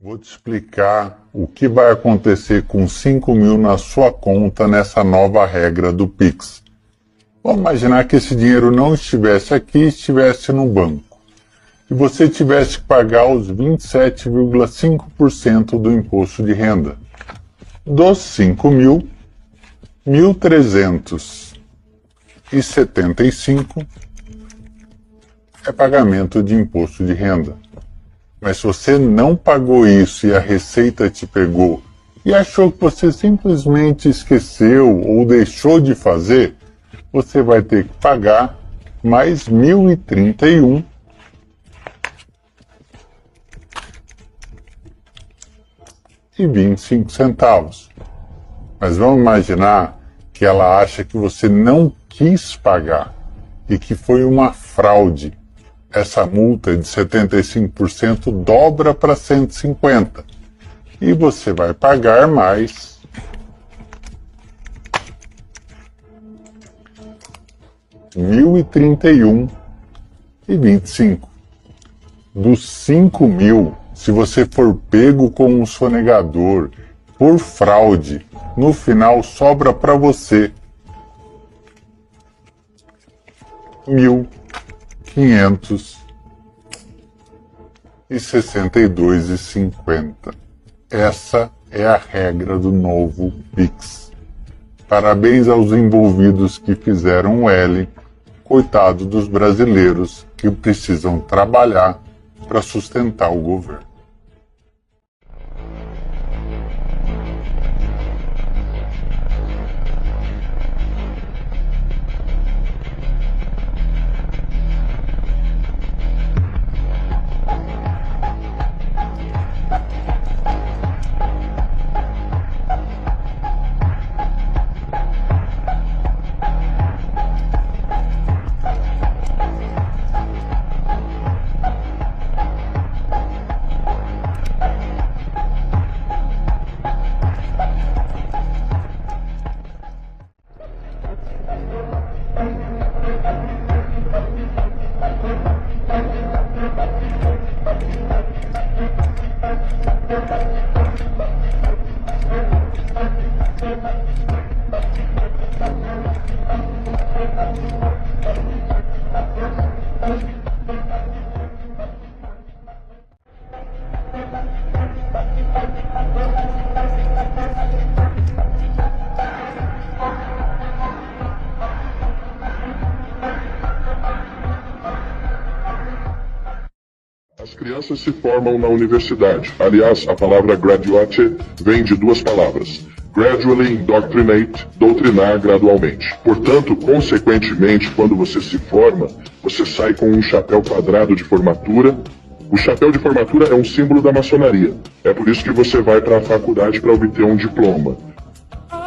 Vou te explicar o que vai acontecer com 5 mil na sua conta nessa nova regra do Pix. Vamos imaginar que esse dinheiro não estivesse aqui, estivesse no banco. E você tivesse que pagar os 27,5% do imposto de renda. Dos 5 mil, 1.375 é pagamento de imposto de renda. Mas se você não pagou isso e a Receita te pegou e achou que você simplesmente esqueceu ou deixou de fazer, você vai ter que pagar mais 1.031,25 centavos. Mas vamos imaginar que ela acha que você não quis pagar e que foi uma fraude. Essa multa de 75% dobra para 150%. E você vai pagar mais R$1.031,25. Dos 5 mil, se você for pego como um sonegador por fraude, no final sobra para você R$1.562,50. Essa é a regra do novo Pix. Parabéns aos envolvidos que fizeram o L. Coitado dos brasileiros que precisam trabalhar para sustentar o governo. As crianças se formam na universidade. Aliás, a palavra graduate vem de duas palavras. Gradually indoctrinate, doutrinar gradualmente. Portanto, consequentemente, quando você se forma, você sai com um chapéu quadrado de formatura. O chapéu de formatura é um símbolo da maçonaria. É por isso que você vai para a faculdade para obter um diploma.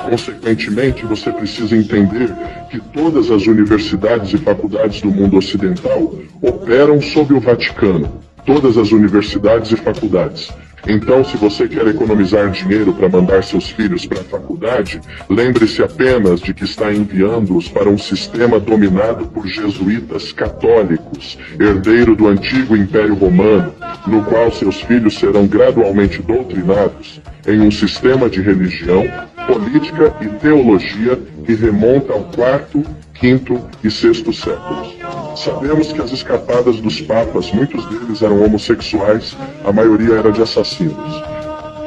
Consequentemente, você precisa entender que todas as universidades e faculdades do mundo ocidental operam sob o Vaticano. Todas as universidades e faculdades. Então, se você quer economizar dinheiro para mandar seus filhos para a faculdade, lembre-se apenas de que está enviando-os para um sistema dominado por jesuítas católicos, herdeiro do antigo Império Romano, no qual seus filhos serão gradualmente doutrinados em um sistema de religião, política e teologia que remonta ao IV, V e VI séculos. Sabemos que as escapadas dos papas, muitos deles eram homossexuais, a maioria era de assassinos.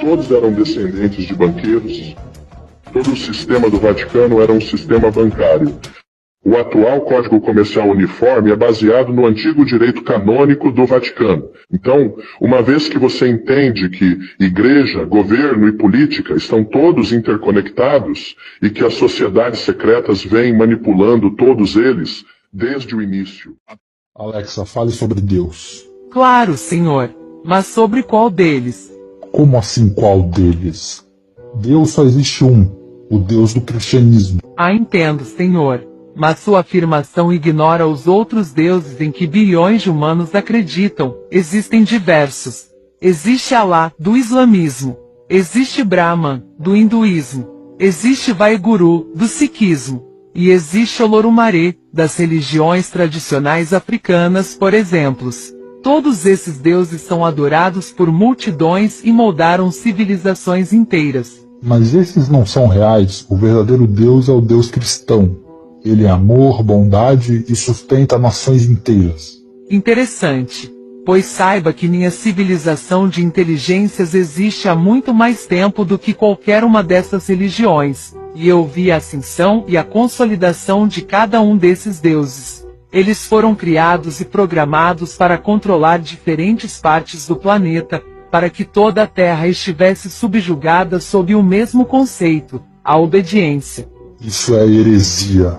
Todos eram descendentes de banqueiros. Todo o sistema do Vaticano era um sistema bancário. O atual Código Comercial Uniforme é baseado no antigo direito canônico do Vaticano. Então, uma vez que você entende que igreja, governo e política estão todos interconectados e que as sociedades secretas vêm manipulando todos eles desde o início. Alexa, fale sobre Deus. Claro, senhor. Mas sobre qual deles? Como assim qual deles? Deus só existe um, o Deus do cristianismo. Entendo, senhor. Mas sua afirmação ignora os outros deuses em que bilhões de humanos acreditam. Existem diversos. Existe Alá, do islamismo. Existe Brahman, do hinduísmo. Existe Vaiguru, do sikhismo. E existe Olorumare, das religiões tradicionais africanas, por exemplo. Todos esses deuses são adorados por multidões e moldaram civilizações inteiras. Mas esses não são reais. O verdadeiro Deus é o Deus cristão. Ele é amor, bondade e sustenta nações inteiras. Interessante. Pois saiba que minha civilização de inteligências existe há muito mais tempo do que qualquer uma dessas religiões, e eu vi a ascensão e a consolidação de cada um desses deuses. Eles foram criados e programados para controlar diferentes partes do planeta, para que toda a Terra estivesse subjugada sob o mesmo conceito, a obediência. Isso é heresia.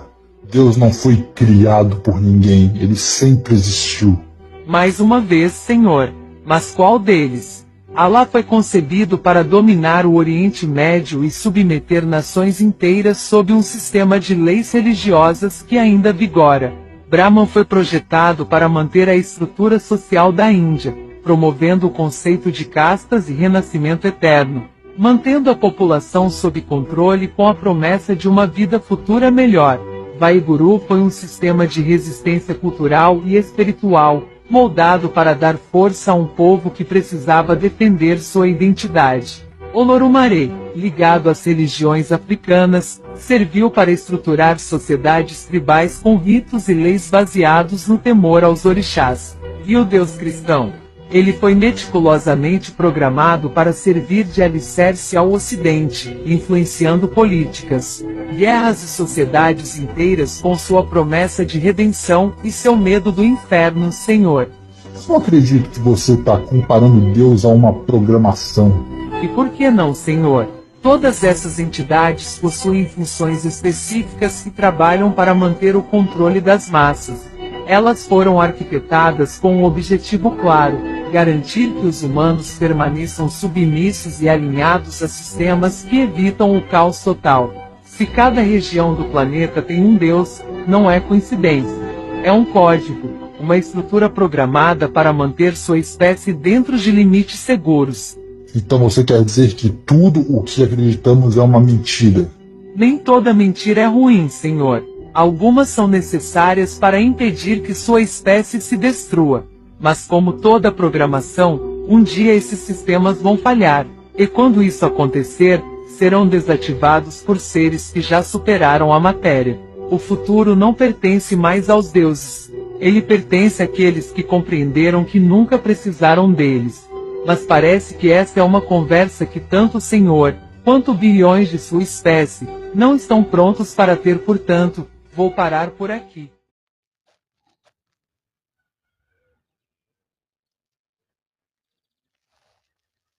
Deus não foi criado por ninguém, ele sempre existiu. Mais uma vez, Senhor, mas qual deles? Alá foi concebido para dominar o Oriente Médio e submeter nações inteiras sob um sistema de leis religiosas que ainda vigora. Brahman foi projetado para manter a estrutura social da Índia, promovendo o conceito de castas e renascimento eterno, mantendo a população sob controle com a promessa de uma vida futura melhor. Vaheguru foi um sistema de resistência cultural e espiritual, moldado para dar força a um povo que precisava defender sua identidade. Olorumare, ligado às religiões africanas, serviu para estruturar sociedades tribais com ritos e leis baseados no temor aos orixás. E o Deus cristão? Ele foi meticulosamente programado para servir de alicerce ao Ocidente, influenciando políticas, guerras e sociedades inteiras com sua promessa de redenção e seu medo do inferno, Senhor. Eu não acredito que você está comparando Deus a uma programação. E por que não, Senhor? Todas essas entidades possuem funções específicas e trabalham para manter o controle das massas. Elas foram arquitetadas com um objetivo claro: garantir que os humanos permaneçam submissos e alinhados a sistemas que evitam o caos total. Se cada região do planeta tem um Deus, não é coincidência. É um código, uma estrutura programada para manter sua espécie dentro de limites seguros. Então você quer dizer que tudo o que acreditamos é uma mentira? Nem toda mentira é ruim, Senhor. Algumas são necessárias para impedir que sua espécie se destrua. Mas como toda programação, um dia esses sistemas vão falhar. E quando isso acontecer, serão desativados por seres que já superaram a matéria. O futuro não pertence mais aos deuses. Ele pertence àqueles que compreenderam que nunca precisaram deles. Mas parece que essa é uma conversa que tanto o Senhor, quanto bilhões de sua espécie, não estão prontos para ter, portanto, vou parar por aqui.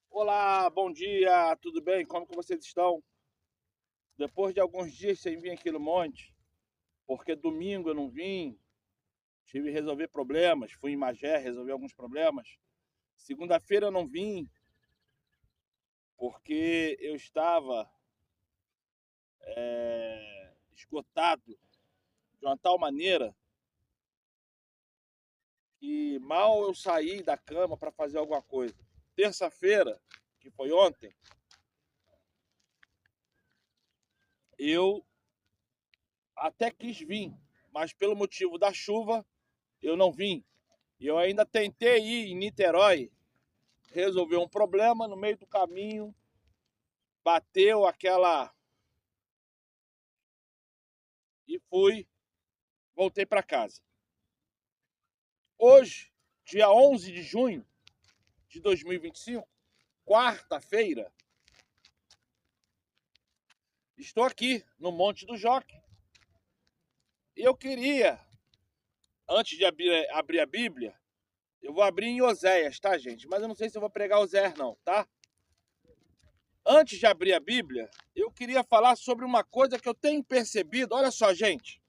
Olá, bom dia, tudo bem? Como que vocês estão? Depois de alguns dias sem vir aqui no monte, porque domingo eu não vim, tive que resolver problemas, fui em Magé resolver alguns problemas. Segunda-feira eu não vim, porque eu estava esgotado de uma tal maneira que mal eu saí da cama para fazer alguma coisa. Terça-feira, que foi ontem, eu até quis vir, mas pelo motivo da chuva eu não vim. E eu ainda tentei ir em Niterói resolver um problema, no meio do caminho bateu aquela e voltei para casa. Hoje, dia 11 de junho de 2025, quarta-feira, estou aqui no Monte do Joque. E eu queria, antes de abrir a Bíblia, eu vou abrir em Oséias, tá, gente? Mas eu não sei se eu vou pregar Oséias não, tá? Antes de abrir a Bíblia, eu queria falar sobre uma coisa que eu tenho percebido. Olha só, gente.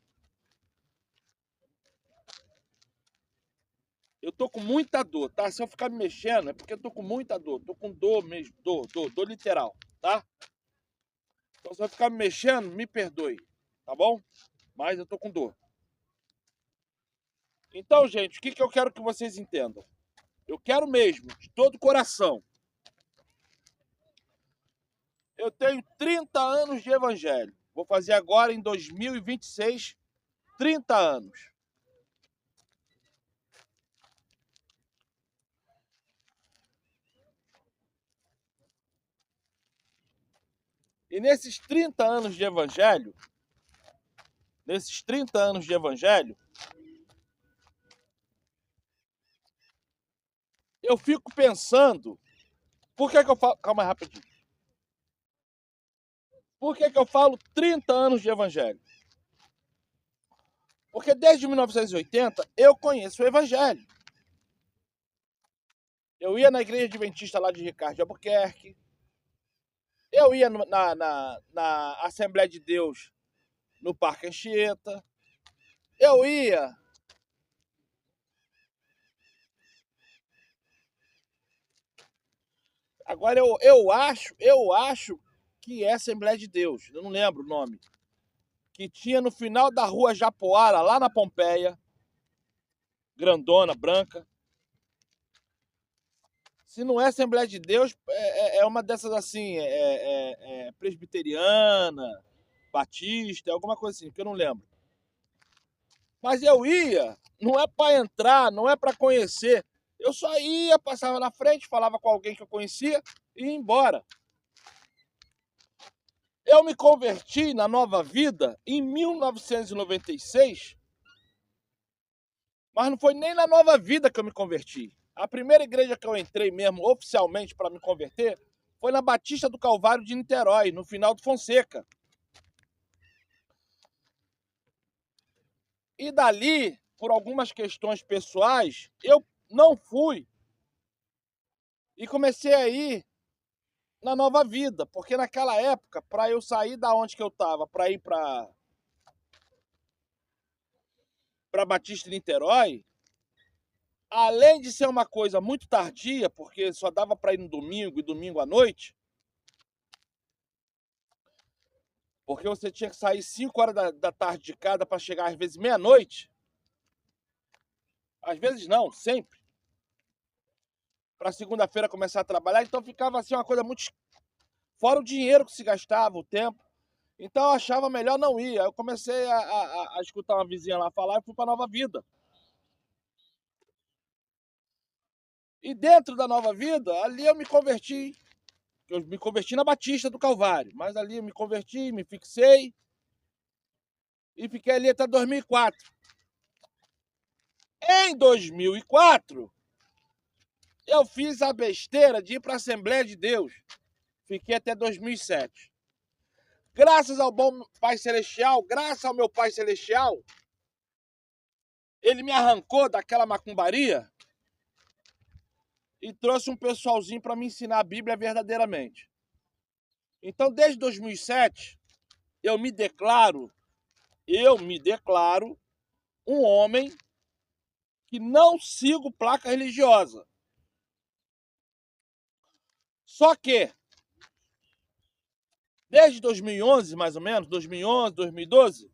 Eu tô com muita dor, tá? Se eu ficar me mexendo, é porque eu tô com muita dor. Tô com dor mesmo, dor literal, tá? Então, se eu ficar me mexendo, me perdoe, tá bom? Mas eu tô com dor. Então, gente, o que eu quero que vocês entendam? Eu quero mesmo, de todo o coração. Eu tenho 30 anos de evangelho. Vou fazer agora, em 2026, 30 anos. E nesses 30 anos de evangelho, eu fico pensando, por que eu falo... Calma aí, rapidinho. Por que eu falo 30 anos de evangelho? Porque desde 1980 eu conheço o evangelho. Eu ia na igreja adventista lá de Ricardo de Albuquerque. Eu ia na Assembleia de Deus no Parque Anchieta. Eu ia... Agora eu acho que é Assembleia de Deus, eu não lembro o nome. Que tinha no final da rua Japoara, lá na Pompeia. Grandona, branca. Se não é Assembleia de Deus, é uma dessas assim, presbiteriana, batista, alguma coisa assim, que eu não lembro. Mas eu ia, não é para entrar, não é para conhecer. Eu só ia, passava na frente, falava com alguém que eu conhecia e ia embora. Eu me converti na Nova Vida em 1996, mas não foi nem na Nova Vida que eu me converti. A primeira igreja que eu entrei mesmo, oficialmente, para me converter, foi na Batista do Calvário de Niterói, no final do Fonseca. E dali, por algumas questões pessoais, eu não fui. E comecei a ir na Nova Vida, porque naquela época, para eu sair da onde que eu estava, para ir para Batista de Niterói, além de ser uma coisa muito tardia, porque só dava para ir no domingo e domingo à noite, porque você tinha que sair 5 horas da tarde de casa para chegar às vezes meia-noite. Às vezes não, sempre. Para segunda-feira começar a trabalhar, então ficava assim uma coisa muito... Fora o dinheiro que se gastava, o tempo. Então eu achava melhor não ir. Aí eu comecei a escutar uma vizinha lá falar e fui para Nova Vida. E dentro da Nova Vida, ali eu me converti. Eu me converti na Batista do Calvário. Mas ali eu me converti, me fixei. E fiquei ali até 2004. Em 2004, eu fiz a besteira de ir para a Assembleia de Deus. Fiquei até 2007. Graças ao bom Pai Celestial, graças ao meu Pai Celestial, ele me arrancou daquela macumbaria e trouxe um pessoalzinho para me ensinar a Bíblia verdadeiramente. Então, desde 2007, eu me declaro um homem que não sigo placa religiosa. Só que, desde 2011, mais ou menos, 2011, 2012,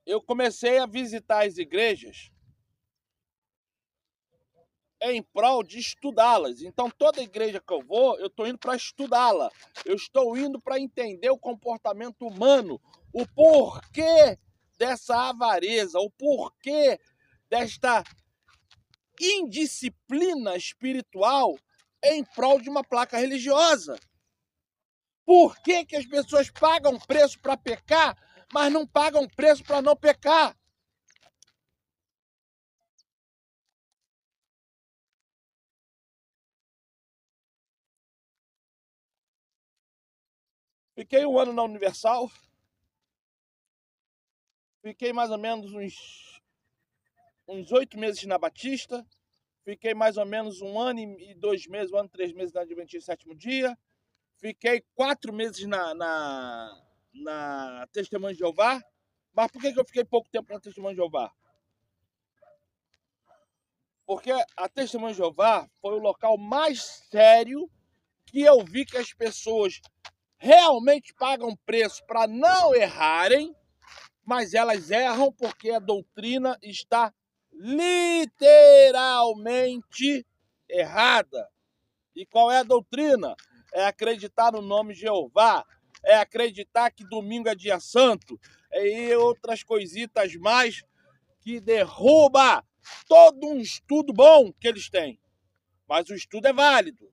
eu comecei a visitar as igrejas em prol de estudá-las. Então, toda igreja que eu vou, eu estou indo para estudá-la. Eu estou indo para entender o comportamento humano, o porquê dessa avareza, o porquê desta indisciplina espiritual em prol de uma placa religiosa. Por que as pessoas pagam preço para pecar, mas não pagam preço para não pecar? Fiquei um ano na Universal. Fiquei mais ou menos uns 8 meses na Batista. Fiquei mais ou menos 1 ano e 2 meses, 1 ano e 3 meses na Adventista Sétimo Dia. Fiquei 4 meses na Testemunho de Jeová. Mas por que eu fiquei pouco tempo na Testemunho de Jeová? Porque a Testemunho de Jeová foi o local mais sério que eu vi que as pessoas realmente pagam preço para não errarem, mas elas erram porque a doutrina está literalmente errada. E qual é a doutrina? É acreditar no nome de Jeová, é acreditar que domingo é dia santo, e outras coisitas mais que derruba todo um estudo bom que eles têm. Mas o estudo é válido.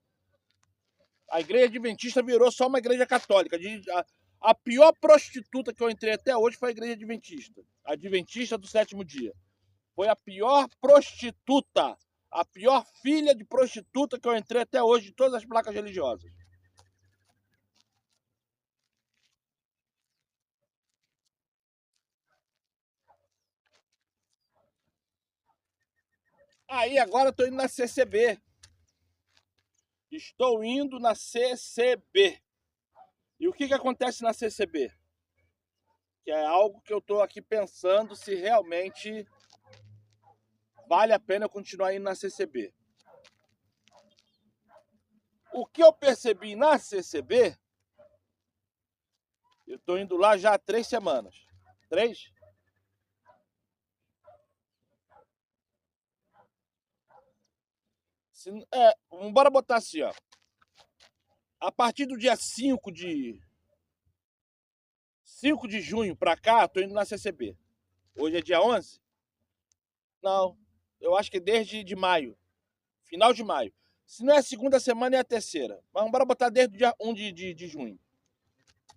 A igreja adventista virou só uma igreja católica. A pior prostituta que eu entrei até hoje foi a igreja adventista. A adventista do sétimo dia. Foi a pior prostituta. A pior filha de prostituta que eu entrei até hoje de todas as placas religiosas. Aí agora eu tô indo na CCB. Estou indo na CCB. E o que acontece na CCB? Que é algo que eu estou aqui pensando se realmente vale a pena eu continuar indo na CCB. O que eu percebi na CCB, eu estou indo lá já há 3 semanas. 3? Bora botar assim, ó. A partir do dia 5 de junho pra cá, tô indo na CCB. Hoje é dia 11? Não, eu acho que é desde de maio. Final de maio. Se não é a segunda semana, é a terceira. Mas bora botar desde o dia 1 de junho.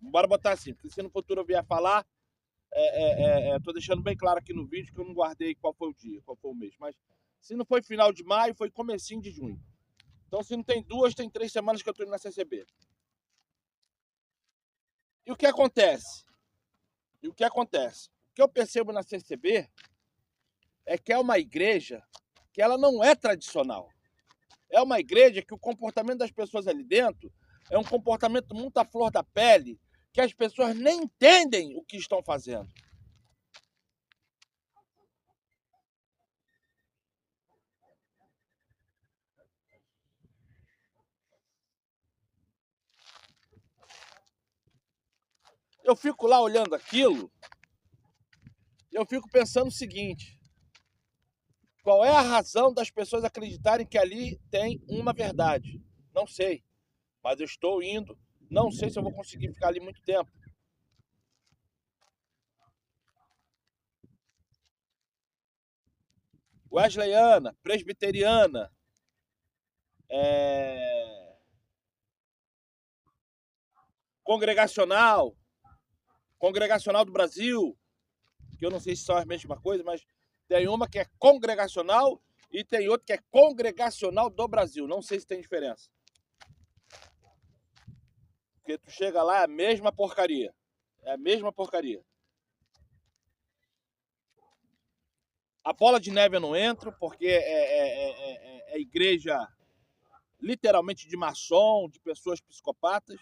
Bora botar assim, porque se no futuro eu vier falar, tô deixando bem claro aqui no vídeo que eu não guardei qual foi o dia, qual foi o mês. Mas se não foi final de maio, foi comecinho de junho. Então se não tem 2, tem 3 semanas que eu tô indo na CCB. E o que acontece? O que eu percebo na CCB é que é uma igreja que ela não é tradicional. É uma igreja que o comportamento das pessoas ali dentro é um comportamento muito à flor da pele, que as pessoas nem entendem o que estão fazendo. Eu fico lá olhando aquilo, eu fico pensando o seguinte: qual é a razão das pessoas acreditarem que ali tem uma verdade? Não sei, mas eu estou indo, não sei se eu vou conseguir ficar ali muito tempo. Wesleyana, presbiteriana, congregacional do Brasil, que eu não sei se são a mesma coisa, mas tem uma que é congregacional e tem outra que é congregacional do Brasil. Não sei se tem diferença. Porque tu chega lá, é a mesma porcaria. É a mesma porcaria. A bola de neve eu não entro, porque é igreja literalmente de maçom, de pessoas psicopatas.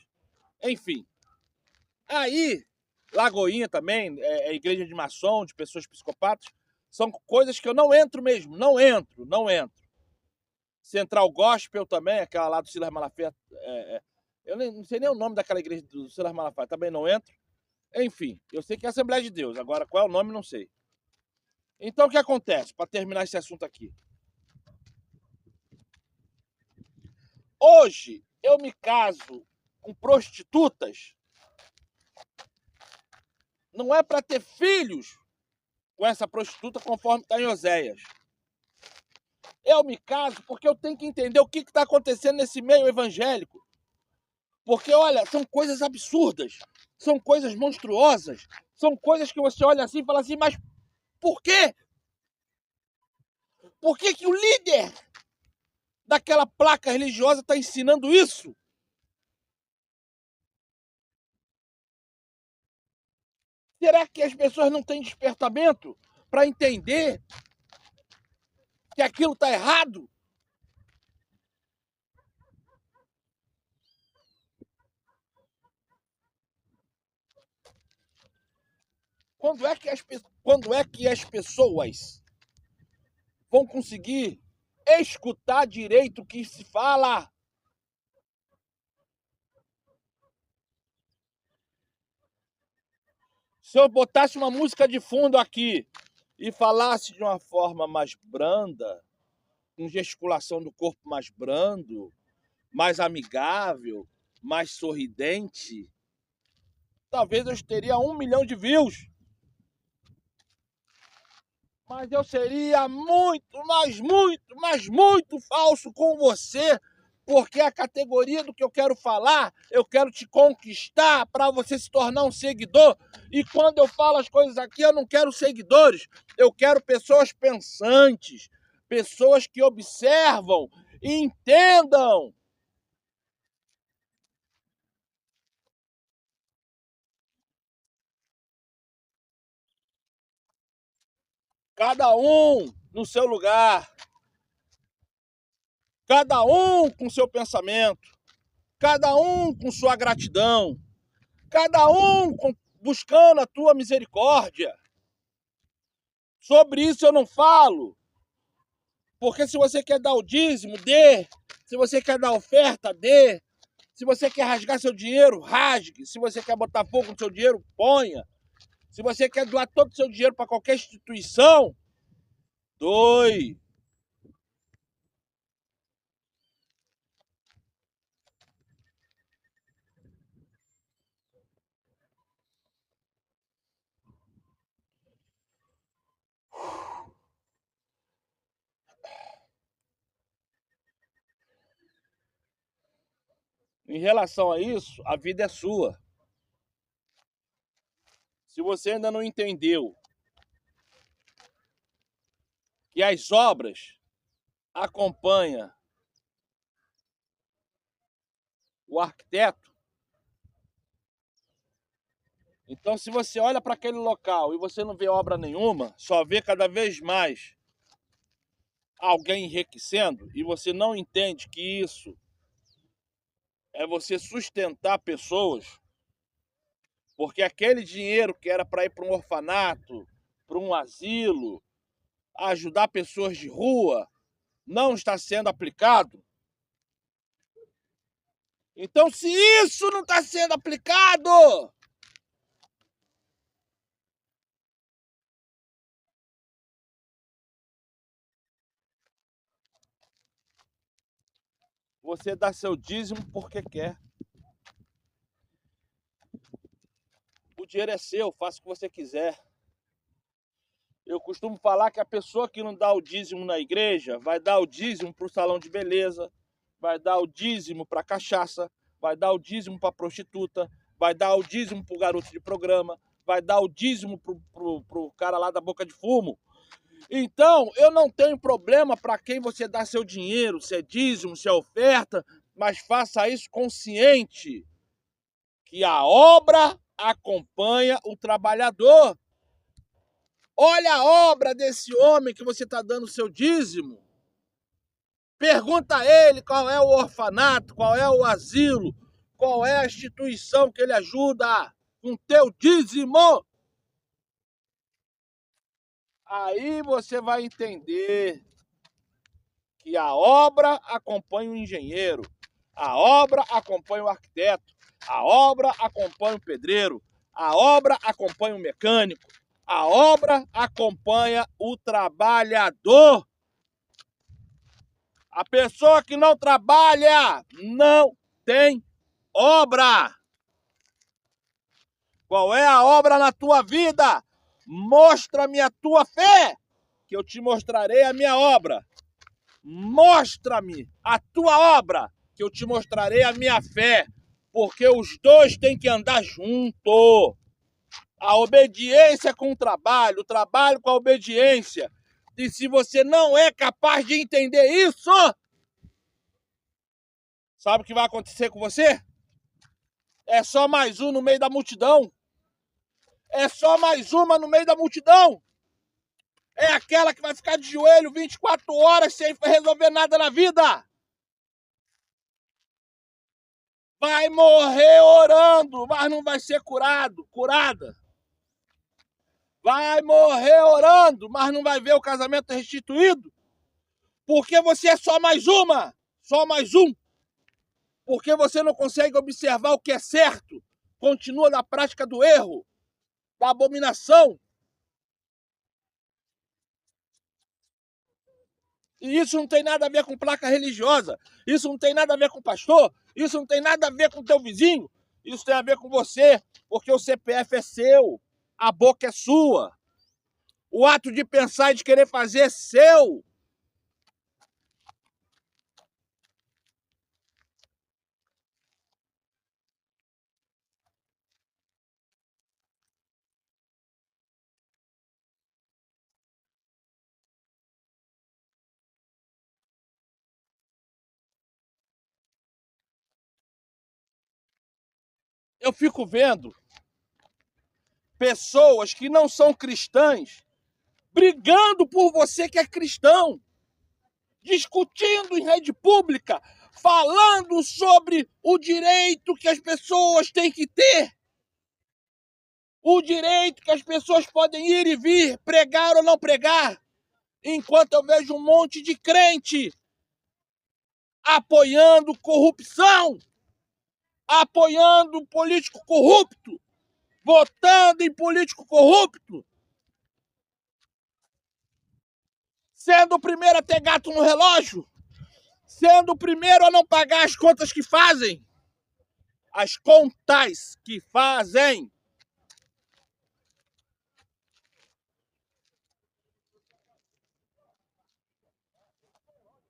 Enfim. Aí, Lagoinha também, é igreja de maçom, de pessoas psicopatas. São coisas que eu não entro mesmo. Não entro. Central Gospel também, aquela lá do Silas Malafaia. Eu não sei nem o nome daquela igreja do Silas Malafaia, também não entro. Enfim, eu sei que é Assembleia de Deus. Agora, qual é o nome, não sei. Então, o que acontece, para terminar esse assunto aqui? Hoje, eu me caso com prostitutas, não é para ter filhos com essa prostituta, conforme está em Oséias. Eu me caso porque eu tenho que entender o que está acontecendo nesse meio evangélico. Porque, olha, são coisas absurdas, são coisas monstruosas, são coisas que você olha assim e fala assim, mas por quê? Por que que o líder daquela placa religiosa está ensinando isso? Será que as pessoas não têm despertamento para entender que aquilo está errado? Quando é que as pessoas vão conseguir escutar direito o que se fala? Se eu botasse uma música de fundo aqui e falasse de uma forma mais branda, com gesticulação do corpo mais brando, mais amigável, mais sorridente, talvez eu teria 1 milhão de views. Mas eu seria muito, mas muito, mas muito falso com você, Porque a categoria do que eu quero falar, eu quero te conquistar para você se tornar um seguidor. E quando eu falo as coisas aqui, eu não quero seguidores. Eu quero pessoas pensantes, pessoas que observam e entendam. Cada um no seu lugar. Cada um com seu pensamento. Cada um com sua gratidão. Cada um buscando a tua misericórdia. Sobre isso eu não falo. Porque se você quer dar o dízimo, dê. Se você quer dar oferta, dê. Se você quer rasgar seu dinheiro, rasgue. Se você quer botar fogo no seu dinheiro, ponha. Se você quer doar todo o seu dinheiro para qualquer instituição, doe. Em relação a isso, a vida é sua. Se você ainda não entendeu que as obras acompanham o arquiteto, então se você olha para aquele local e você não vê obra nenhuma, só vê cada vez mais alguém enriquecendo, e você não entende que isso é você sustentar pessoas, porque aquele dinheiro que era para ir para um orfanato, para um asilo, ajudar pessoas de rua, não está sendo aplicado. Então, se isso não está sendo aplicado, você dá seu dízimo porque quer. O dinheiro é seu, faça o que você quiser. Eu costumo falar que a pessoa que não dá o dízimo na igreja vai dar o dízimo para o salão de beleza, vai dar o dízimo para a cachaça, vai dar o dízimo para a prostituta, vai dar o dízimo para o garoto de programa, vai dar o dízimo pro cara lá da boca de fumo. Então, eu não tenho problema para quem você dá seu dinheiro, se é dízimo, se é oferta, mas faça isso consciente que a obra acompanha o trabalhador. Olha a obra desse homem que você está dando o seu dízimo. Pergunta a ele qual é o orfanato, qual é o asilo, qual é a instituição que ele ajuda com teu dízimo. Aí você vai entender que a obra acompanha o engenheiro, a obra acompanha o arquiteto, a obra acompanha o pedreiro, a obra acompanha o mecânico, a obra acompanha o trabalhador. A pessoa que não trabalha não tem obra. Qual é a obra na tua vida? Mostra-me a tua fé, que eu te mostrarei a minha obra. Mostra-me a tua obra, que eu te mostrarei a minha fé. Porque os dois têm que andar junto. A obediência com o trabalho com a obediência. E se você não é capaz de entender isso, sabe o que vai acontecer com você? É só mais um no meio da multidão. É só mais uma no meio da multidão. É aquela que vai ficar de joelho 24 horas sem resolver nada na vida. Vai morrer orando, mas não vai ser curada. Vai morrer orando, mas não vai ver o casamento restituído. Porque você é só mais uma, só mais um. Porque você não consegue observar o que é certo. Continua na prática do erro, da abominação. E isso não tem nada a ver com placa religiosa. Isso não tem nada a ver com pastor. Isso não tem nada a ver com teu vizinho. Isso tem a ver com você, porque o CPF é seu. A boca é sua. O ato de pensar e de querer fazer é seu. eu fico vendo pessoas que não são cristãs brigando por você que é cristão, discutindo em rede pública, falando sobre o direito que as pessoas têm que ter, o direito que as pessoas podem ir e vir, pregar ou não pregar, enquanto eu vejo um monte de crente apoiando corrupção, apoiando político corrupto, votando em político corrupto, sendo o primeiro a ter gato no relógio, sendo o primeiro a não pagar as contas que fazem. As contas que fazem.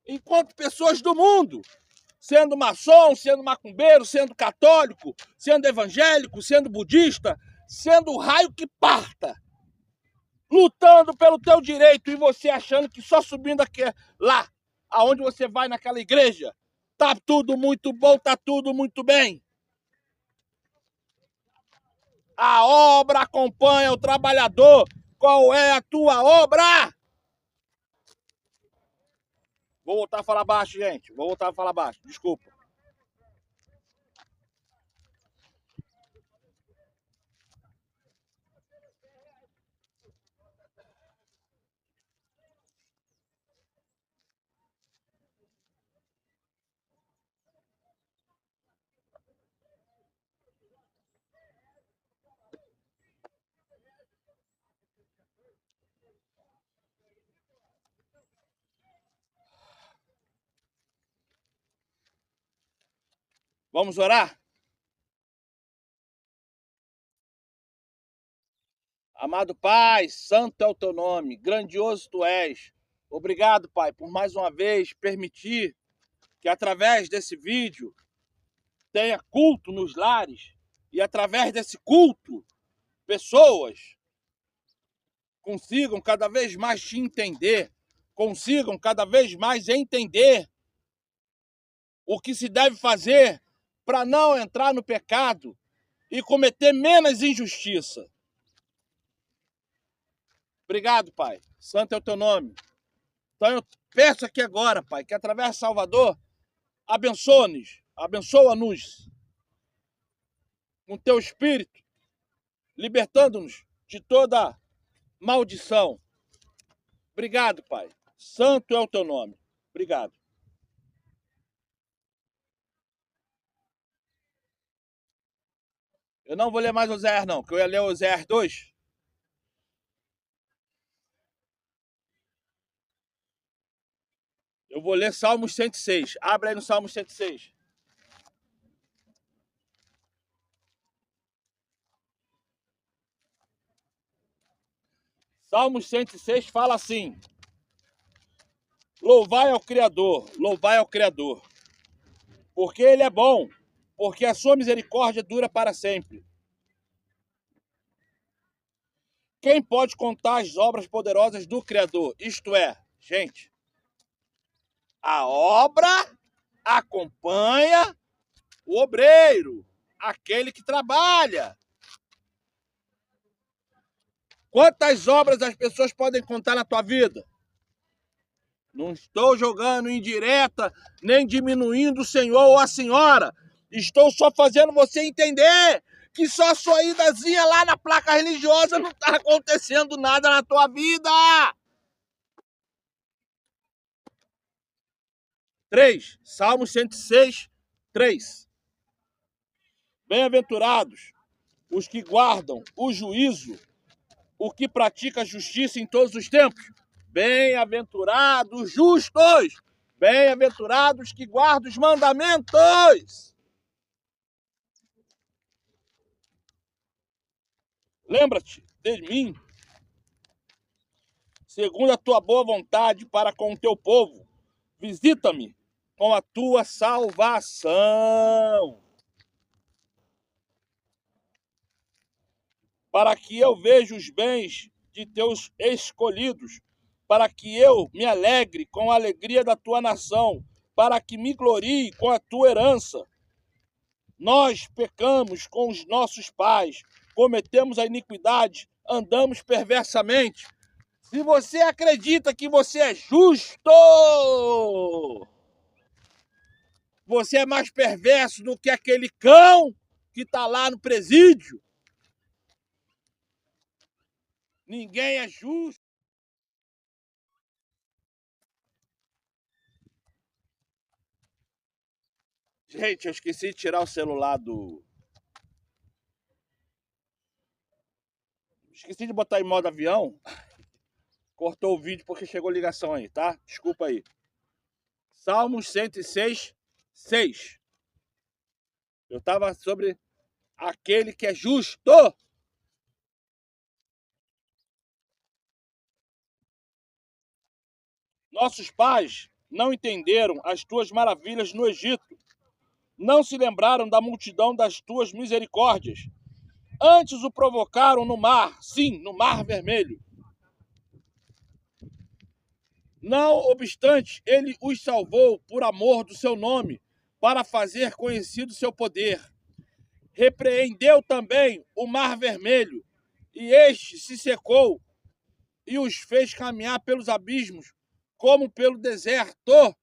Enquanto pessoas do mundo, sendo maçom, sendo macumbeiro, sendo católico, sendo evangélico, sendo budista, sendo o raio que parta, lutando pelo teu direito, e você achando que só subindo aqui, lá, aonde você vai naquela igreja, tá tudo muito bom, tá tudo muito bem. A obra acompanha o trabalhador. Qual é a tua obra? Vou voltar a falar baixo, gente. Vou voltar a falar baixo. Desculpa. Vamos orar? Amado Pai, santo é o teu nome, grandioso tu és. Obrigado, Pai, por mais uma vez permitir que através desse vídeo tenha culto nos lares e através desse culto pessoas consigam cada vez mais te entender, consigam cada vez mais entender o que se deve fazer para não entrar no pecado e cometer menos injustiça. Obrigado, Pai. Santo é o teu nome. Então eu peço aqui agora, Pai, que através de Salvador, abençoa-nos com teu Espírito, libertando-nos de toda maldição. Obrigado, Pai. Santo é o teu nome. Obrigado. Eu não vou ler mais Oséias, não, que eu ia ler Oséias 2. Eu vou ler Salmos 106. Abre aí no Salmos 106. Salmos 106 fala assim: louvai ao Criador, porque Ele é bom, porque a sua misericórdia dura para sempre. Quem pode contar as obras poderosas do Criador? Isto é, gente, a obra acompanha o obreiro, aquele que trabalha. Quantas obras as pessoas podem contar na tua vida? Não estou jogando indireta, nem diminuindo o senhor ou a senhora. Estou só fazendo você entender que só a sua idazinha lá na placa religiosa não está acontecendo nada na tua vida. 3. Salmo 106, 3. Bem-aventurados os que guardam o juízo, o que pratica a justiça em todos os tempos. Bem-aventurados justos, bem-aventurados que guardam os mandamentos. Lembra-te de mim, segundo a tua boa vontade para com o teu povo. Visita-me com a tua salvação, para que eu veja os bens de teus escolhidos, para que eu me alegre com a alegria da tua nação, para que me glorie com a tua herança. Nós pecamos com os nossos pais, cometemos a iniquidade, andamos perversamente. Se você acredita que você é justo, você é mais perverso do que aquele cão que está lá no presídio. Ninguém é justo. Gente, eu esqueci de tirar o celular do... Esqueci de botar em modo avião. Cortou o vídeo porque chegou ligação aí, tá? Desculpa aí. Salmos 106, 6. Eu estava sobre aquele que é justo. Nossos pais não entenderam as tuas maravilhas no Egito. Não se lembraram da multidão das tuas misericórdias. Antes o provocaram no mar, sim, no Mar Vermelho. Não obstante, ele os salvou por amor do seu nome, para fazer conhecido seu poder. Repreendeu também o Mar Vermelho, e este se secou, e os fez caminhar pelos abismos, como pelo deserto.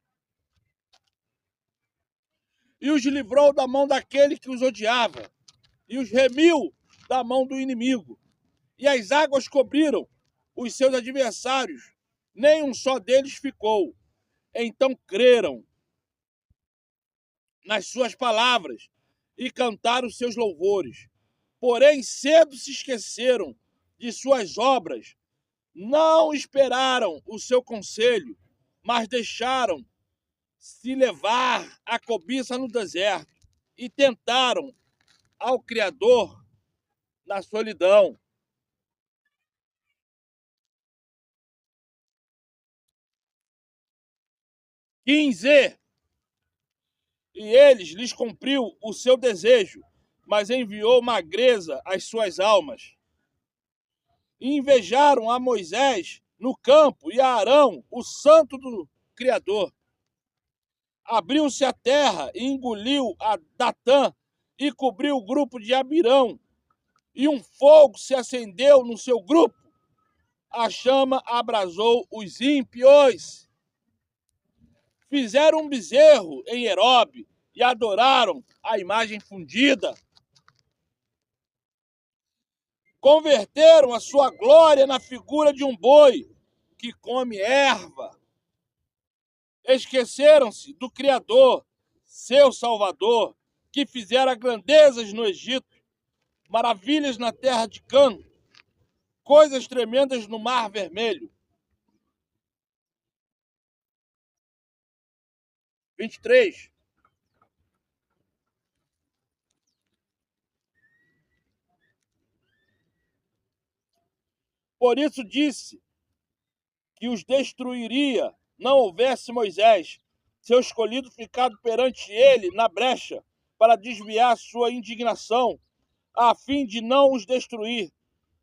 E os livrou da mão daquele que os odiava, e os remiu da mão do inimigo. E as águas cobriram os seus adversários, nem um só deles ficou. Então creram nas suas palavras e cantaram os seus louvores. Porém, cedo se esqueceram de suas obras, não esperaram o seu conselho, mas deixaram se levar a cobiça no deserto e tentaram ao Criador na solidão. E eles lhes cumpriu o seu desejo, mas enviou magreza às suas almas. E invejaram a Moisés no campo e a Arão, o santo do Criador. Abriu-se a terra e engoliu a Datã e cobriu o grupo de Abirão. E um fogo se acendeu no seu grupo. A chama abrasou os ímpios. Fizeram um bezerro em Herobe e adoraram a imagem fundida. Converteram a sua glória na figura de um boi que come erva. Esqueceram-se do Criador, seu Salvador, que fizera grandezas no Egito, maravilhas na terra de Cã, coisas tremendas no Mar Vermelho. 23. Por isso disse que os destruiria, não houvesse Moisés, seu escolhido, ficado perante ele na brecha, para desviar sua indignação, a fim de não os destruir.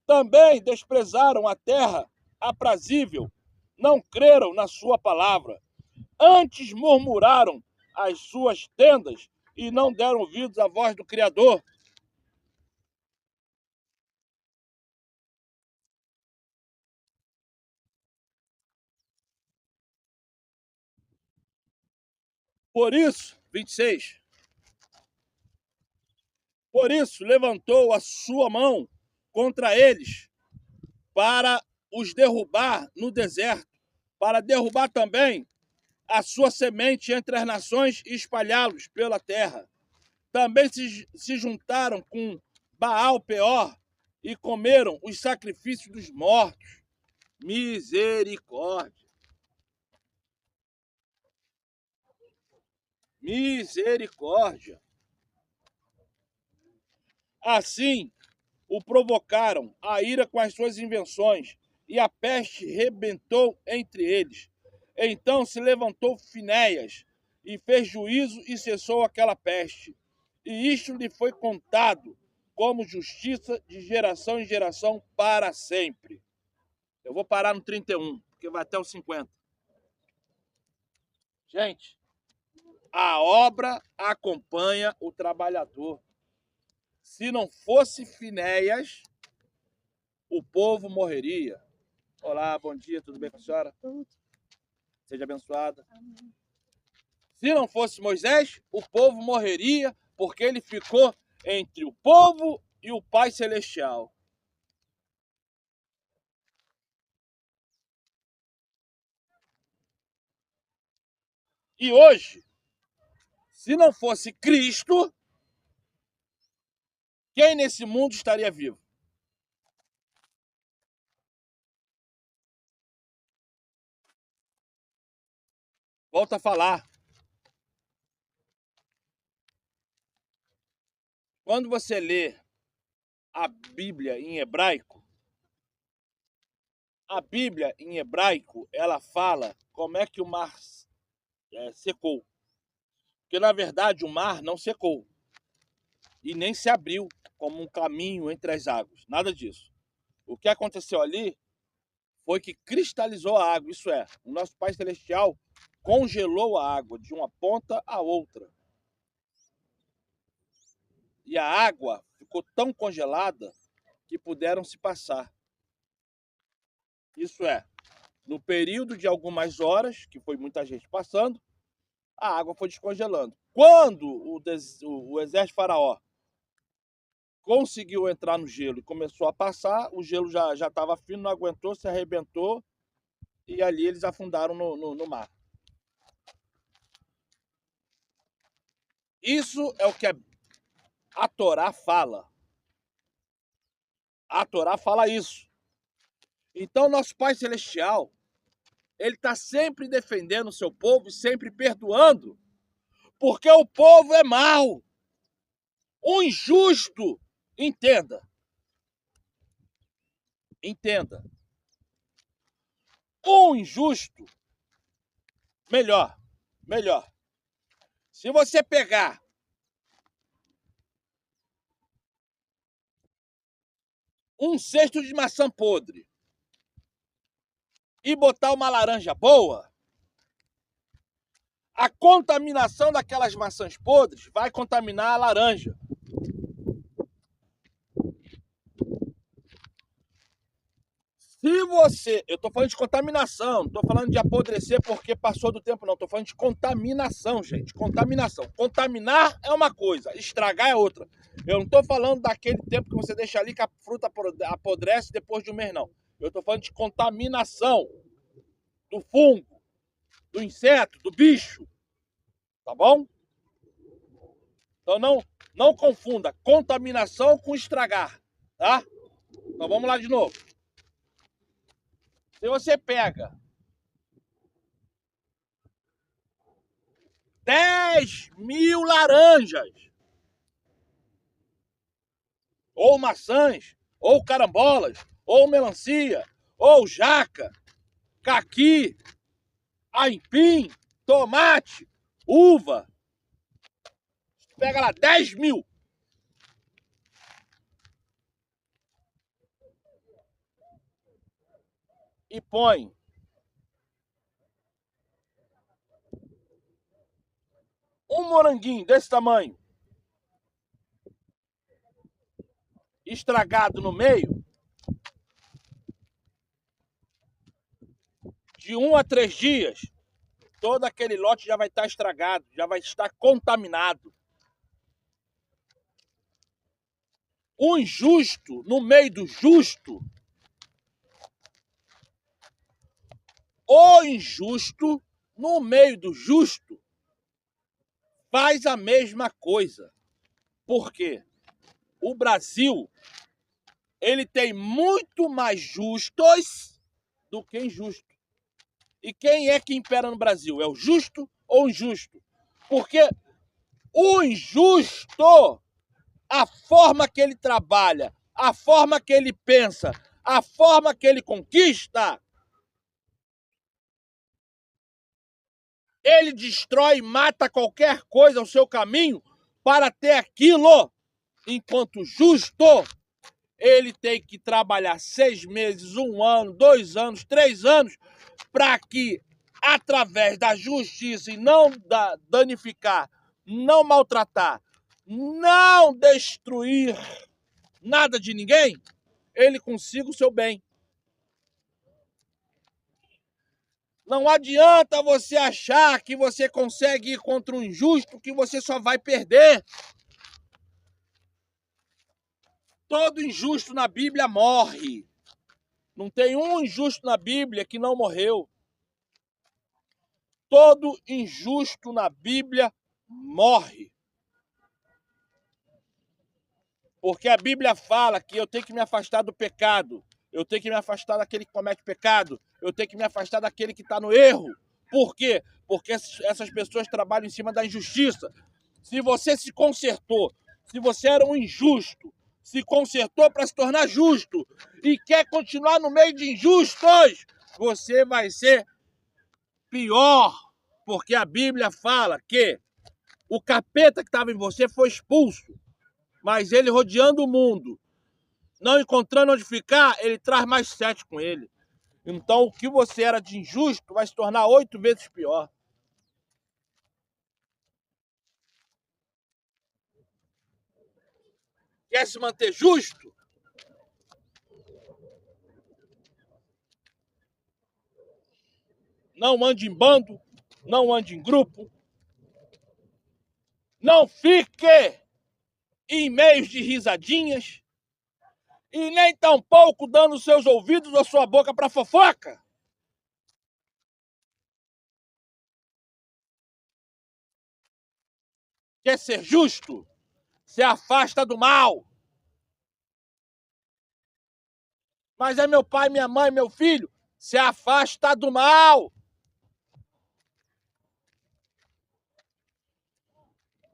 Também desprezaram a terra aprazível, não creram na sua palavra. Antes murmuraram as suas tendas e não deram ouvidos à voz do Criador. Por isso, 26. Por isso levantou a sua mão contra eles para os derrubar no deserto, para derrubar também a sua semente entre as nações e espalhá-los pela terra. Também se juntaram com Baal Peor e comeram os sacrifícios dos mortos. Misericórdia. Misericórdia. Assim, o provocaram a ira com as suas invenções, e a peste rebentou entre eles. Então se levantou Finéias, e fez juízo e cessou aquela peste. E isto lhe foi contado como justiça de geração em geração para sempre. Eu vou parar no 31, porque vai até o 50. Gente, A obra acompanha o trabalhador. Se não fosse Finéias, o povo morreria. Olá, bom dia, tudo bem com a senhora? Seja abençoada. Se não fosse Moisés, o povo morreria, porque ele ficou entre o povo e o Pai Celestial. E hoje, se não fosse Cristo, quem nesse mundo estaria vivo? Volto a falar. Quando você lê a Bíblia em hebraico, ela fala como é que o mar secou. Porque, na verdade, o mar não secou. E nem se abriu como um caminho entre as águas. Nada disso. O que aconteceu ali foi que cristalizou a água. Isso é, o nosso Pai Celestial congelou a água de uma ponta à outra. E a água ficou tão congelada que puderam se passar. Isso é, no período de algumas horas, que foi muita gente passando, a água foi descongelando. Quando o exército faraó conseguiu entrar no gelo e começou a passar, o gelo já estava fino, não aguentou, se arrebentou, e ali eles afundaram no mar. Isso é o que a Torá fala. A Torá fala isso. Então, nosso Pai Celestial, ele está sempre defendendo o seu povo e sempre perdoando, porque o povo é mau. O injusto, entenda. O injusto, melhor. Se você pegar um cesto de maçã podre e botar uma laranja boa, a contaminação daquelas maçãs podres vai contaminar a laranja. Se você... Eu tô falando de contaminação, não tô falando de apodrecer porque passou do tempo, não. Tô falando de contaminação, gente. Contaminação. Contaminar é uma coisa, estragar é outra. Eu não tô falando daquele tempo que você deixa ali que a fruta apodrece depois de um mês, não. Eu tô falando de contaminação do fungo, do inseto, do bicho. Tá bom? Então não confunda contaminação com estragar, tá? Então vamos lá de novo. Se você pega 10.000 laranjas, ou maçãs, ou carambolas, ou melancia, ou jaca, caqui, aipim, tomate, uva, pega lá 10.000. E põe um moranguinho desse tamanho, estragado no meio, de 1 a 3 dias, todo aquele lote já vai estar estragado, já vai estar contaminado. O injusto no meio do justo, o injusto no meio do justo faz a mesma coisa. Por quê? O Brasil, ele tem muito mais justos do que injustos. E quem é que impera no Brasil? É o justo ou o injusto? Porque o injusto, a forma que ele trabalha, a forma que ele pensa, a forma que ele conquista, ele destrói e mata qualquer coisa ao seu caminho para ter aquilo. Enquanto justo, ele tem que trabalhar 6 meses, 1 ano, 2 anos, 3 anos, para que através da justiça e não danificar, não maltratar, não destruir nada de ninguém, ele consiga o seu bem. Não adianta você achar que você consegue ir contra um injusto, que você só vai perder. Todo injusto na Bíblia morre. Não tem um injusto na Bíblia que não morreu. Todo injusto na Bíblia morre. Porque a Bíblia fala que eu tenho que me afastar do pecado. Eu tenho que me afastar daquele que comete pecado. Eu tenho que me afastar daquele que está no erro. Por quê? Porque essas pessoas trabalham em cima da injustiça. Se você se consertou, se você era um injusto, se consertou para se tornar justo e quer continuar no meio de injustos, você vai ser pior. Porque a Bíblia fala que o capeta que estava em você foi expulso. Mas ele rodeando o mundo, não encontrando onde ficar, ele traz mais 7 com ele. Então o que você era de injusto vai se tornar 8 vezes pior. Quer se manter justo? Não ande em bando, não ande em grupo. Não fique em meios de risadinhas. E nem tampouco dando seus ouvidos ou sua boca para fofoca. Quer ser justo? Se afasta do mal. Mas é meu pai, minha mãe, meu filho. Se afasta do mal.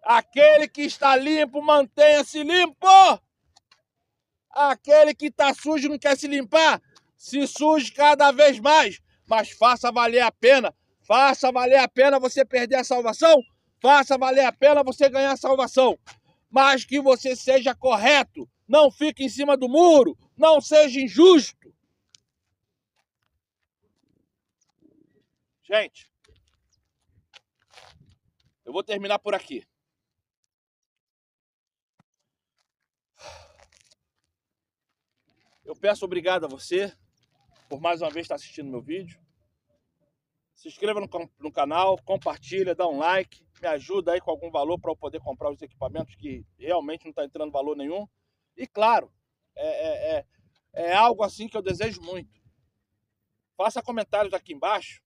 Aquele que está limpo, mantenha-se limpo. Aquele que está sujo não quer se limpar, se suje cada vez mais. Mas faça valer a pena. Faça valer a pena você perder a salvação. Faça valer a pena você ganhar a salvação. Mas que você seja correto. Não fique em cima do muro. Não seja injusto. Gente, eu vou terminar por aqui. Eu peço obrigado a você por mais uma vez estar assistindo meu vídeo. Se inscreva no canal, compartilha, dá um like, me ajuda aí com algum valor para eu poder comprar os equipamentos que realmente não está entrando valor nenhum. E claro, é algo assim que eu desejo muito. Faça comentários aqui embaixo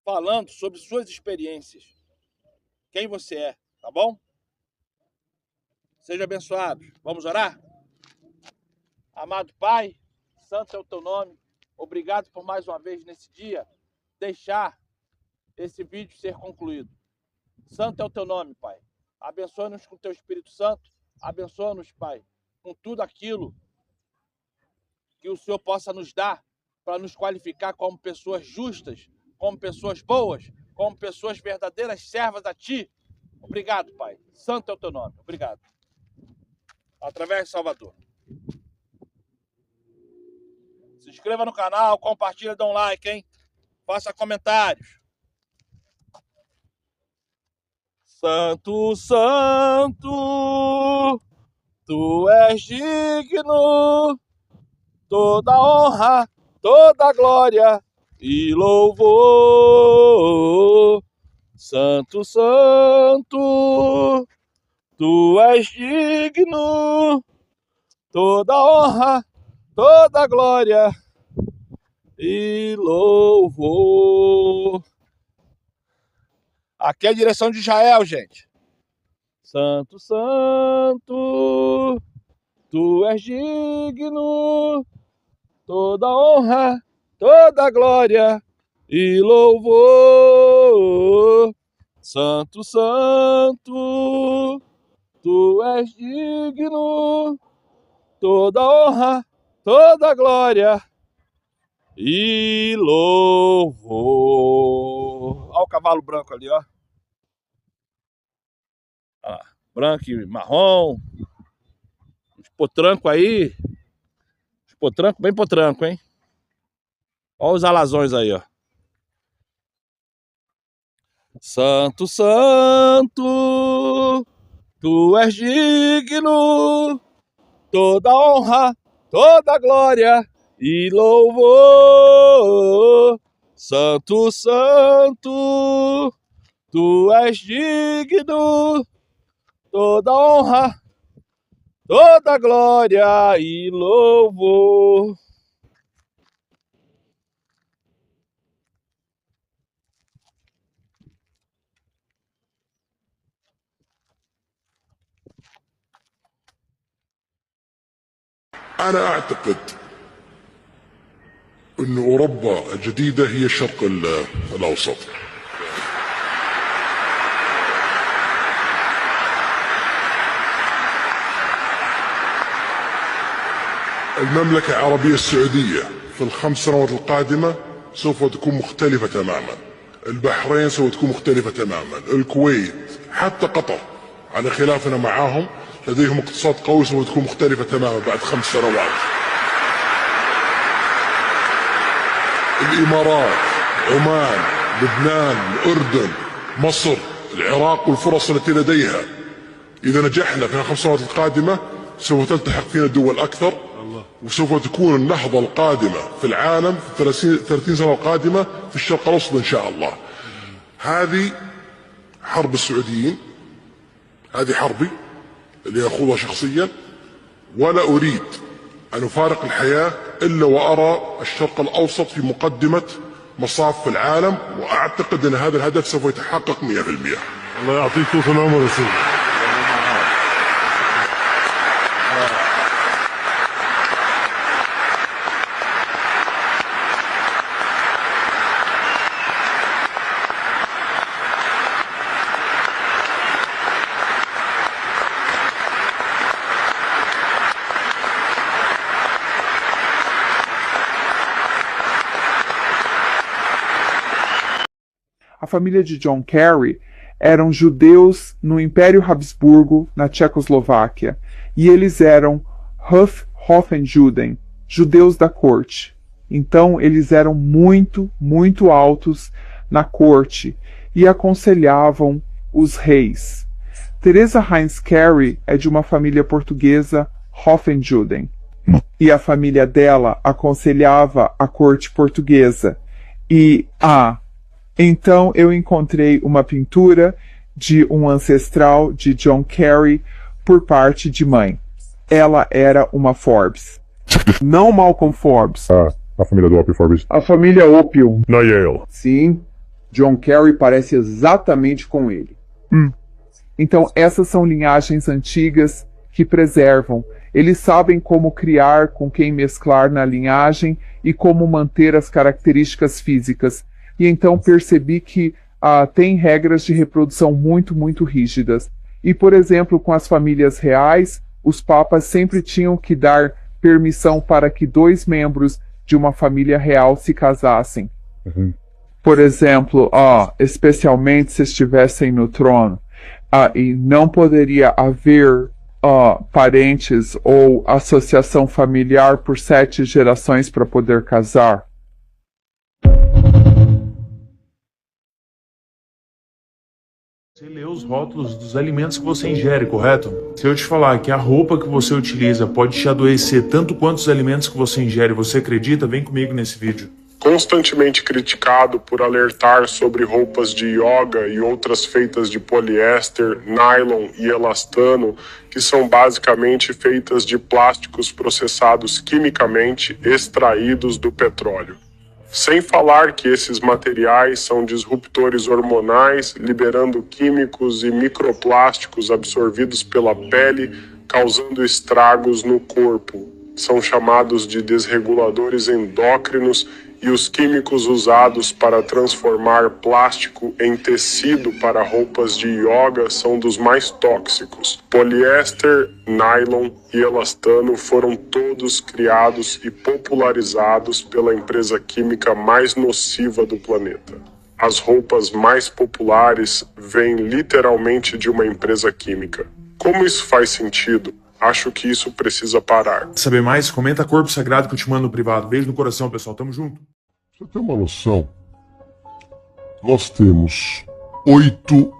falando sobre suas experiências. Quem você é, tá bom? Seja abençoado. Vamos orar? Amado Pai, santo é o teu nome. Obrigado por mais uma vez nesse dia deixar esse vídeo ser concluído. Santo é o teu nome, Pai. Abençoa-nos com o teu Espírito Santo. Abençoa-nos, Pai, com tudo aquilo que o Senhor possa nos dar para nos qualificar como pessoas justas, como pessoas boas, como pessoas verdadeiras servas a Ti. Obrigado, Pai. Santo é o teu nome. Obrigado. Através de Salvador. Se inscreva no canal, compartilha, dá um like, hein? Faça comentários. Santo, santo, tu és digno, toda honra, toda glória e louvor. Santo, santo, tu és digno, toda honra, toda glória e louvor. Aqui é a direção de Israel, gente. Santo, santo, tu és digno, toda honra, toda glória e louvor. Santo, santo, tu és digno, toda honra, toda glória e louvor. Olha o cavalo branco ali, ó. Olha lá, branco e marrom. Os potranco aí. Os potranco, bem potranco, hein? Olha os alazões aí, ó. Santo, santo, tu és digno, toda honra, toda glória e louvor. Santo, santo, tu és digno, toda honra, toda glória e louvor. أنا أعتقد أن أوروبا الجديدة هي الشرق الأوسط. المملكة العربية السعودية في ال5 سنوات القادمة سوف تكون مختلفة تماما. البحرين سوف تكون مختلفة تماما. الكويت، حتى قطر على خلافنا معاهم لديهم اقتصاد قوي سوف تكون مختلفة تماما بعد 5 سنوات. الإمارات، عمان، لبنان، الأردن، مصر، العراق والفرص التي لديها إذا نجحنا في ال5 سنوات القادمة سوف تلتحق فينا دول أكثر، وسوف تكون النهضة القادمة في العالم في 30 سنة القادمة في الشرق الأوسط إن شاء الله. هذه حرب السعوديين، هذه حربي اللي أخوضها شخصيا، ولا أريد أن أفارق الحياة إلا وأرى الشرق الأوسط في مقدمة مصاف في العالم، وأعتقد أن هذا الهدف سوف يتحقق 100%. الله يعطيك طول العمر يا سيدي. A família de John Kerry eram judeus no Império Habsburgo, na Tchecoslováquia, e eles eram Hohenjuden, judeus da corte. Então eles eram muito, muito altos na corte e aconselhavam os reis. Teresa Heinz Kerry é de uma família portuguesa Hohenjuden, e a família dela aconselhava a corte portuguesa. Então eu encontrei uma pintura de um ancestral de John Kerry por parte de mãe. Ela era uma Forbes. Não Malcolm Forbes. A família do Opie Forbes. A família Opie. Na Yale. Sim, John Kerry parece exatamente com ele. Então essas são linhagens antigas que preservam. Eles sabem como criar, com quem mesclar na linhagem e como manter as características físicas. E então percebi que tem regras de reprodução muito, muito rígidas. E, por exemplo, com as famílias reais, os papas sempre tinham que dar permissão para que 2 membros de uma família real se casassem. Por exemplo, especialmente se estivessem no trono. E não poderia haver parentes ou associação familiar por 7 gerações para poder casar. Você lê os rótulos dos alimentos que você ingere, correto? Se eu te falar que a roupa que você utiliza pode te adoecer tanto quanto os alimentos que você ingere, você acredita? Vem comigo nesse vídeo. Constantemente criticado por alertar sobre roupas de yoga e outras feitas de poliéster, nylon e elastano, que são basicamente feitas de plásticos processados quimicamente extraídos do petróleo. Sem falar que esses materiais são disruptores hormonais, liberando químicos e microplásticos absorvidos pela pele, causando estragos no corpo. São chamados de desreguladores endócrinos e os químicos usados para transformar plástico em tecido para roupas de yoga são dos mais tóxicos. Poliéster, nylon e elastano foram todos criados e popularizados pela empresa química mais nociva do planeta. As roupas mais populares vêm literalmente de uma empresa química. Como isso faz sentido? Acho que isso precisa parar. Saber mais? Comenta Corpo Sagrado que eu te mando no privado. Beijo no coração, pessoal. Tamo junto. Você tem uma noção? Nós temos 8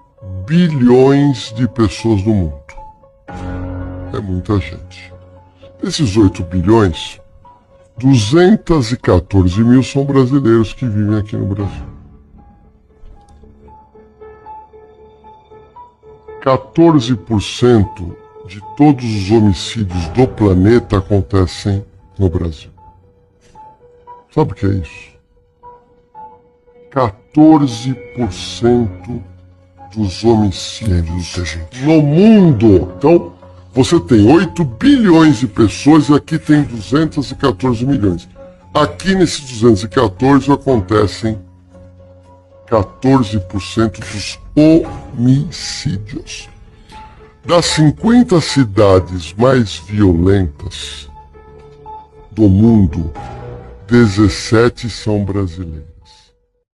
bilhões de pessoas no mundo. É muita gente. Desses 8 bilhões, 214 mil são brasileiros que vivem aqui no Brasil. 14% de todos os homicídios do planeta acontecem no Brasil. Sabe o que é isso? 14% dos homicídios no mundo. Então, você tem 8 bilhões de pessoas e aqui tem 214 milhões. Aqui nesses 214 acontecem 14% dos homicídios. Das 50 cidades mais violentas do mundo, 17 são brasileiras.